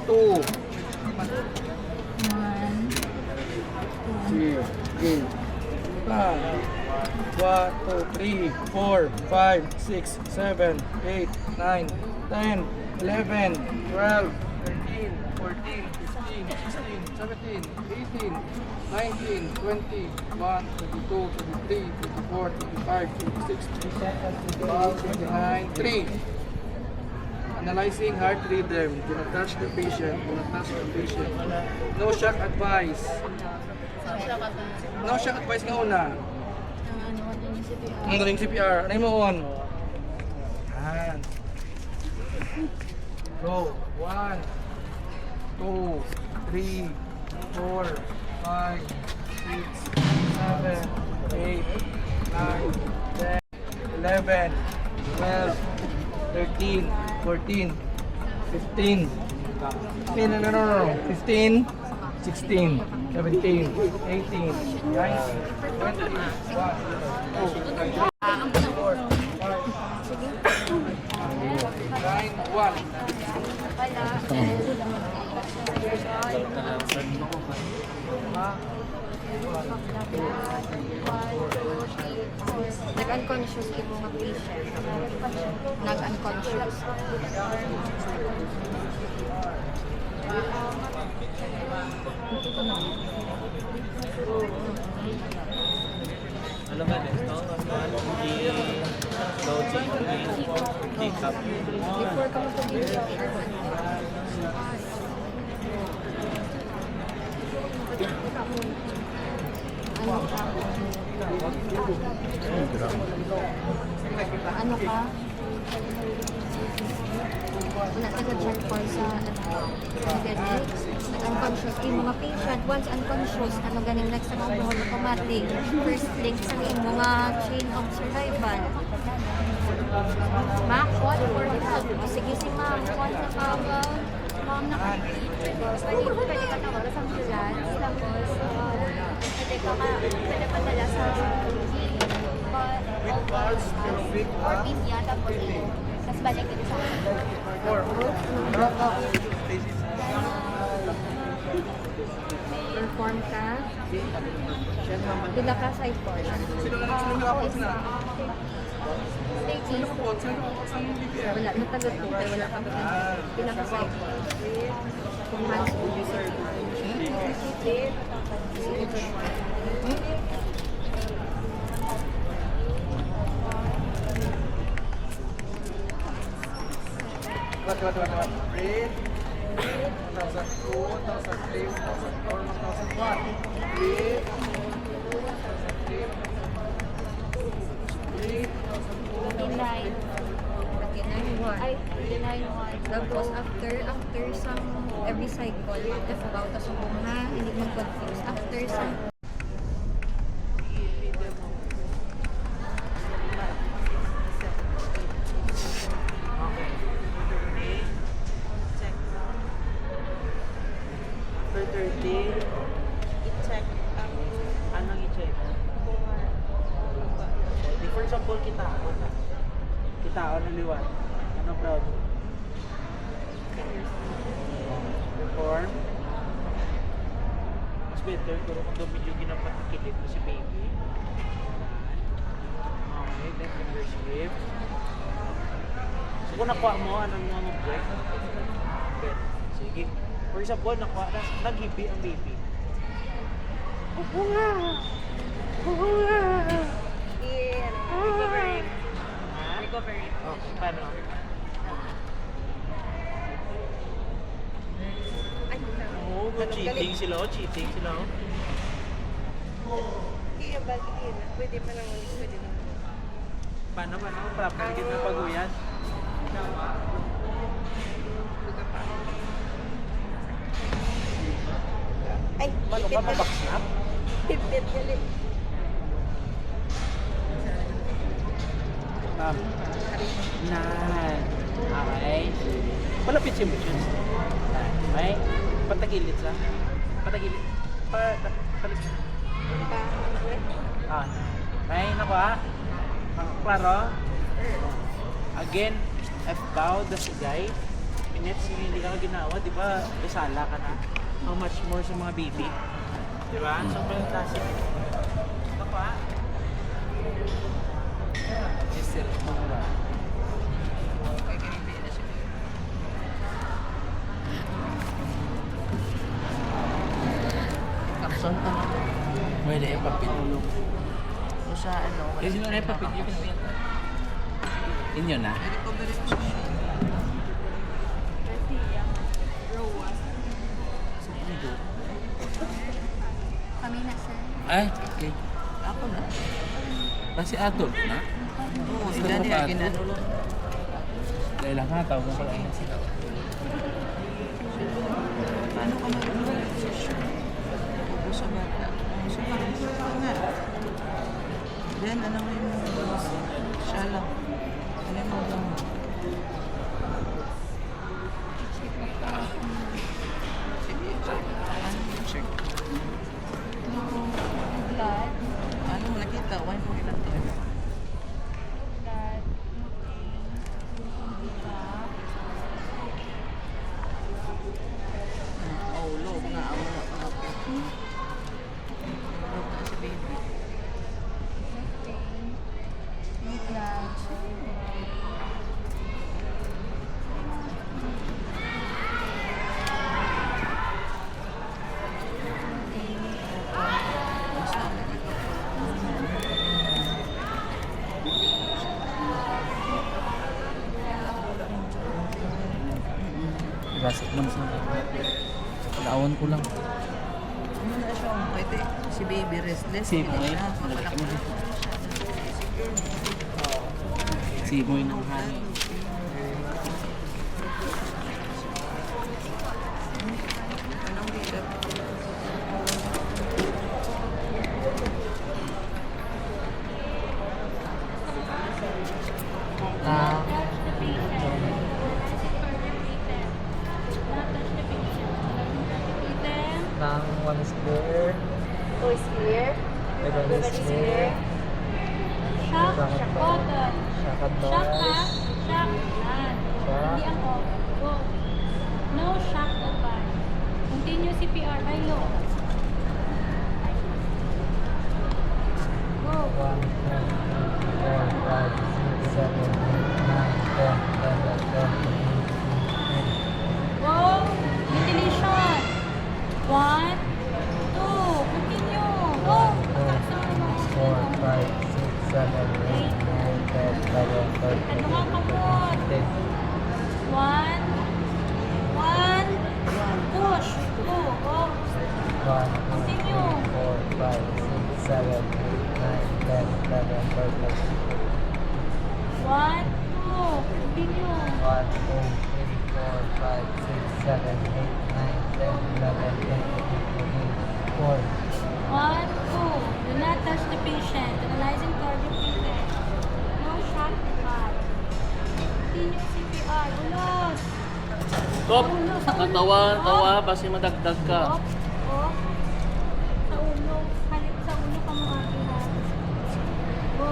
2. 1, 3, 1, 2, 3, 4, 5, 6, 7, 8, 9, 10, 11, 12, 13, 14, 15, 16, 17, 18, 19, 20, 21, 22, 23, 24, 25, 26, 27, 28, 29, 3. Analyzing heart rhythm. Do not touch the patient. Do not touch the patient. No shock advice. No shock advice nga una. Ang galing CPR. Ano mo on? Yan. Go. 1, 2, 3, 4, 5, 6, 7, 8, 9, 10, 11, 12, 13, 14, 15, 15, 16, 17, 18, 19, 20, 1, 2, 3, 4, 5, 6, 9, 1. Nag-unconscious yung mga patient. Nag-unconscious. Alam mo din, ito, G-cup. Before ka mag-CPR, ano ka? Wala taga-check for sa ganit. Unconscious yung mga patient. Once unconscious, ano ganing next sa mga buhol automatic. First link sa mga chain of survival. Ma'am, call for help. O sige si ma'am, call na kagaw. Ma'am, pwede ka tawag sa ambulance. Tapos, pwede padala sa or pinya, tapos tapos balik dito sa perform ka. Dila ka sa ipon. Stage wala, natagot ko, pero wala kang dila ka sa ipon. Kung hands ko, Breathe. 1,002, 1,003, 1,004, 1,001. Breathe. Breathe. 39. Ay, 39. Tapos after sa every cycle, F-bow, tapos kung ha, hindi mag-confuse. After sa After 30, i-check ang anong i-check? For example, kitaon na. Kitaon na liwan. Anong proud? Perform. Mas better kung medyo ginapatikilip mo si baby. Okay, then finger sweep. So kung nakuha mo, anong mo mag-break? Okay. Sige. For example, nakuha na, naghibi ang baby. Bunga! Bunga! Recovery. Ha? Recovery. Okay, paano? Oo, cheating sila, cheating sila. Iya, bagiin. Pwede pa lang ulit. Pwede na. Paano? Proper din ng paguyas. Ay, Paano ka mabaksnap? Hipit ulit. Nine. Okay. Palapit si emotions. Okay. Patagilid sa. Patagilid. Palit. Ah. Okay, nakuha. Klaro. Again, F-bow, dasigay. minutes hindi ka ginawa, di ba? Isala ka na. How much more sa mga baby? Di ba? Sobrang classic. Ito pa. Kapson pa na. Pwede ipapitulong. O sa ano? Eh, sino na ipapit? Inyo na? Kami na, sir. Ay, okay. Ako na. Kasi adult na? Oo, Sila niya ginano. Dahil lang nga, tawag ko lang sila. Paano ka mag-desisyon? Ubus sa bata. Sa nga. Then, ano mo yung siya lang. Ano mo lang. Sige, check. Ano yung check? Blood. Ano mo nakita? Why mo nakita? Blood. Oh, loob na. Ako na pa ako. Loob na si baby. Blood. Basta nakita. Rasik lang sa Palawan ko lang. Ano na siya? Pwede. Si baby restless. Simoy. Hindi na. Malaki mo. Sige. Simoy ng hangin. Anong bigat? Ah, Nang one is clear. Who is here? Everyone is clear. Shock, cotton. Shakad Shock ha? noise. Shock. Yan. Hindi ang off. Go. No shock advice. Continue CPR. By low. Go. 1, 2, 3, 4, 5, 6, 7, 8, 9, 10, 11, 12, 13, 14, 15. Go. Ventilation. 1, 2. Continue. Go. 4, 5, 6, 7, 8, 9, 10, 11, 12, Ano nga kamot? 15. 1. Push. Go. Go. 1, 2, 3, 4, 5, 6, 7, 8, 9, 10, 11, 12, 13. 1, 2. Continue. 1, 2, 3, 4, 5, 6, 7, 8, 9, 10, 11, 12, 13, 14. 1, 2. Do not touch the patient. Analyzing cardiac defect. No shock device. Continue CPR. Ulos. Stop! Tawa, basi madagdag ka. Off. Off. Sa ulo. Halit sa ulo ka mo ha. Go.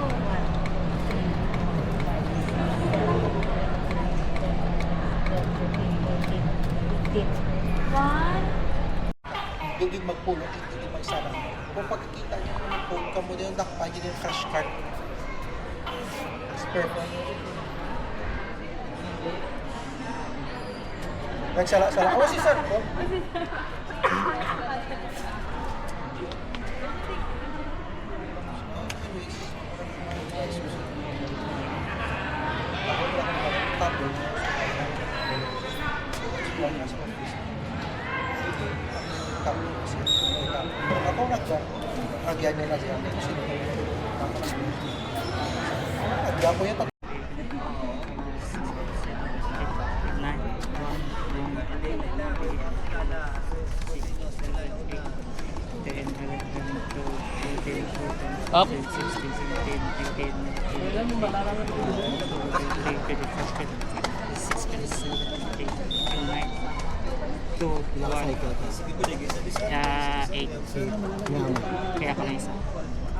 One. Hindi magpulong, hindi magsarang. Kung pagkikita niyo kung nag-pull ka mo din, nakapay niyo yung crash cart. Spare mo. Nagsala-sala. Oh, si Sir po. Ako nagyan niya na siya. Nagyan ko yan. Up. 16, 17, 18, 19, 8. Kaya ako na isa.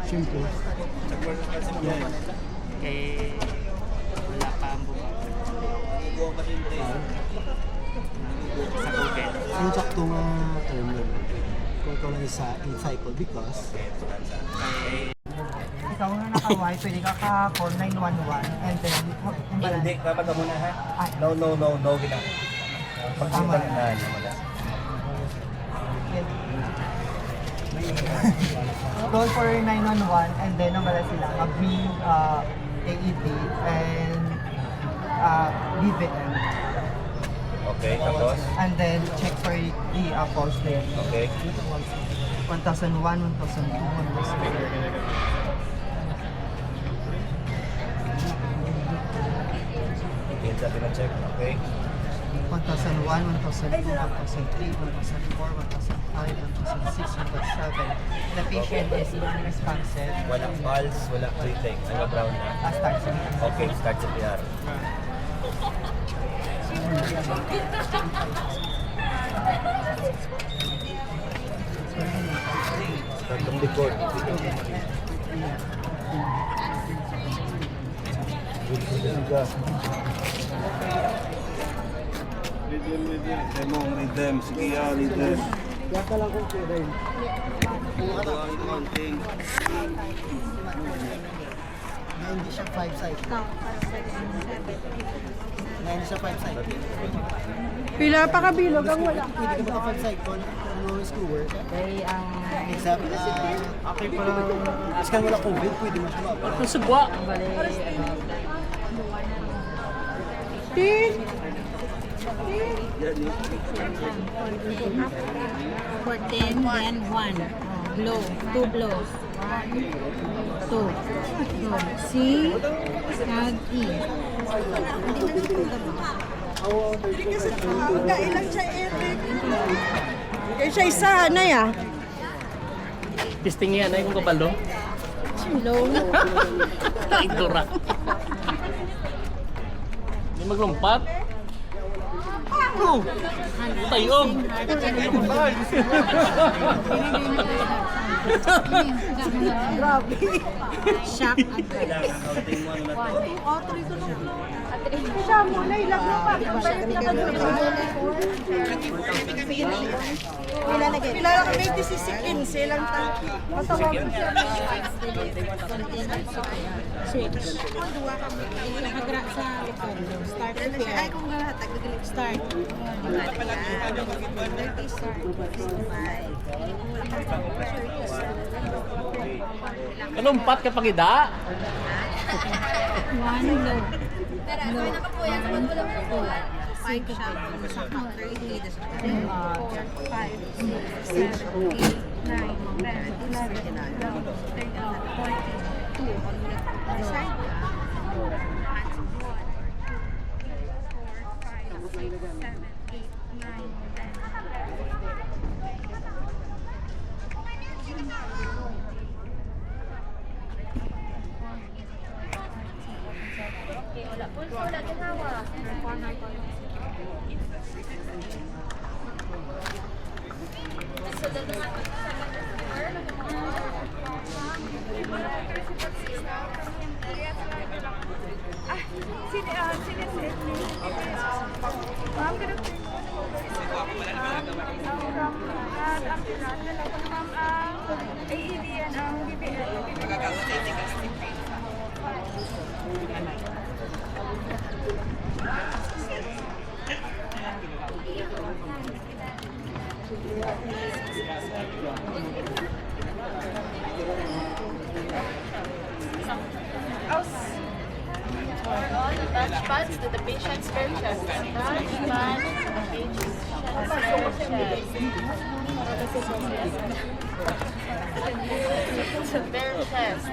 Siyempre. Kaya wala pa ang buka. yung saktong term nun. Kung ikaw lang isa in cycle because Ikaw nga nakaway, pwede ka ka-call 911 and then Hindi, dapat ka muna ha. No, gina. Tama. Call for 911 and then namala sila mag-bring AED and BVM. Okay, tapos? And then check for the pulse rate. Okay. 1,001, 1,002, 1,003. Yan sa pina-check. Okay. 1,001, 1,002, 1,003, 1,004, 1,005, 1,006, 1,007. The patient is unresponsive. Walang pulse, walang retake. Nag-brown na. Start sa Okay, start sa PR. Start ng likod. Rhythm. Sige, rhythm. Yaka lang kung pwede. Na hindi siya 5 side. Na hindi siya 5 side. Pila pa kabilog ang wala. Pwede ka ba 5 side kung ano yung schoolwork? Kaya ang Example na okay pa lang. Kasi kung wala COVID, pwede mo siya mapala. Ang subwa. Tin! 14, then 1. Blow. 2 blows. 2. C. Tag E. Kailan siya Eric? Kaya siya isa na ya. Testing yan ay kung kabalo. Hello. Igdura. Hindi maglumpat. Tayo. Grabe. Shock at Siya muna ilang na pa. Pila lang kami 16 silang ta. Matawag ko siya. switch. Nakagra sa likod. Start repair. Ay, kung mahatag, nagalit. Start. Kalumpat ka pagida. 1 low. Low. 5 shot. Sa counter, hindi na siya. 4, 5, 6, 7, 8, 9, 10, 11, 12, 13, 14, 2. Side ka. Touch pads to the patient's bare chest. Touch pad, bare chest.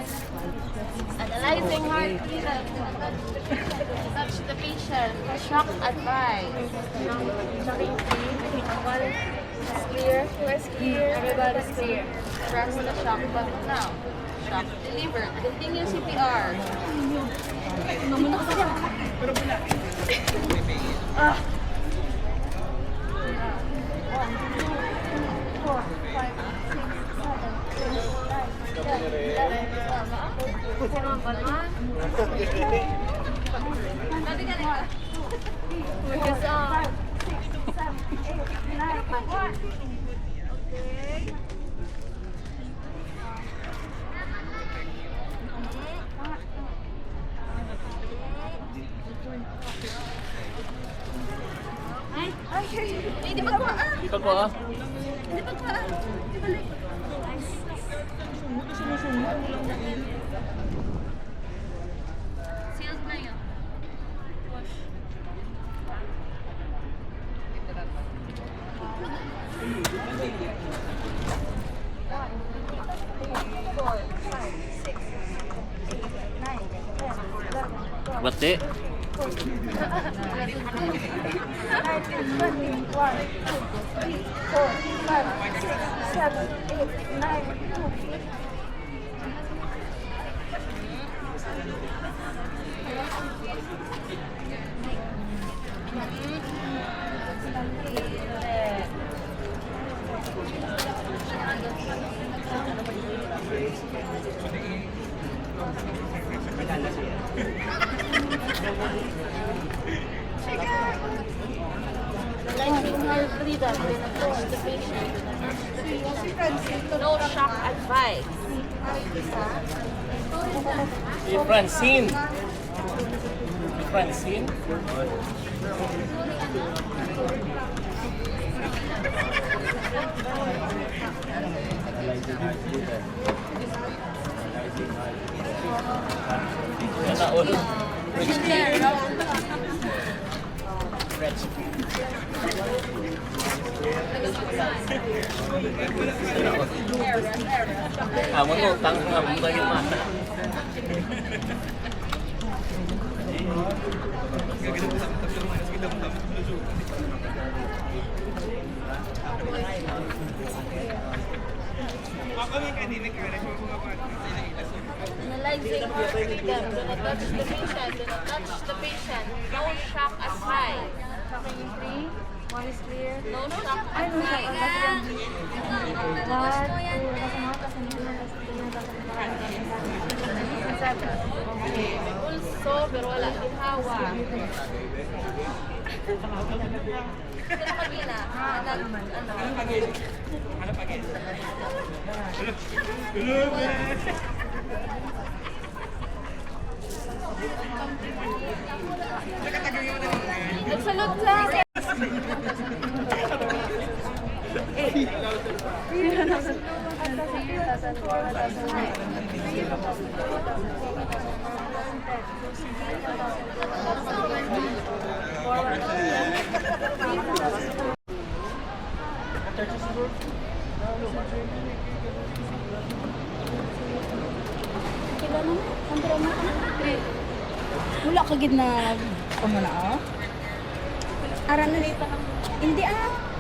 Analyzing heartbeat. Touch the patient. Shock advice. Clear. Where's clear? Everybody's clear. Press the shock button now. Shock delivered. Continue CPR. Hindi pa pa. Ito po ah. Hindi pa pa. Di balik. Sealed na yun. Wash. Bati. 19-hour breather. No shock advice. Si Francine. Si Francine. Yan na ulo. Kamu tuh tanggung bagi mata. Analyzing heart rhythm. Do not touch the patient. Do not touch the patient. No shock advice. Tracking 3. 1 is clear. No shock Ay, no siya. advice. Okay, may pulso pero wala ginhawa. Sino kanina? Nagsalot lang. Wala ka gid na Kamo na oh. aran na hindi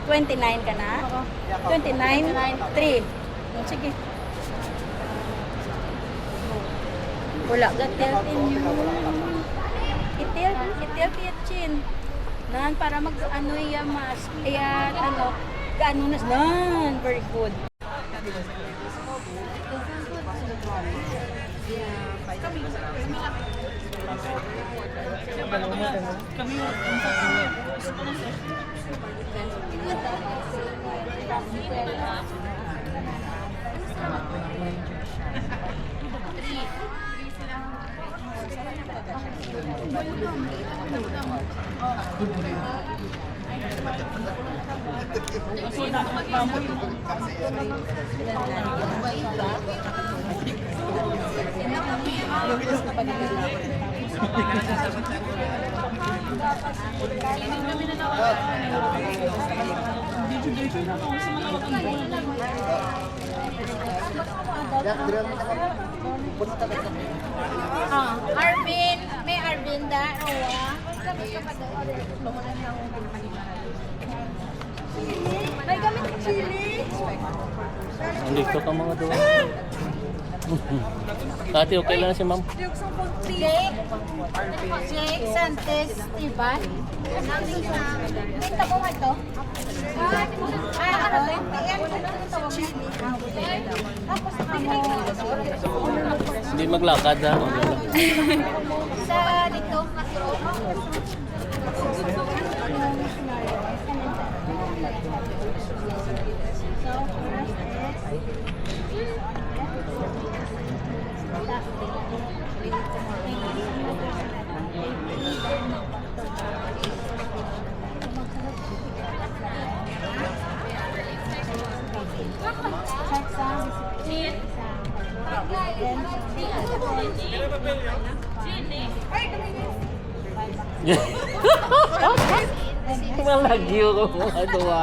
29 ka na 29 3 sige wala gatel itil pitchin nan para mag ano ya mas iya ano gaano nas nan very good Arvin, may Arvin da, Roa. May gamit ng chili. Andito ka mga doon. Kati, okay lang si ma'am. Jake Santos, Iban. Tinta ko nga ito. Hindi maglakad ha. Sa dito, Matro. We leave tomorrow. Malagyo ko mga duwa.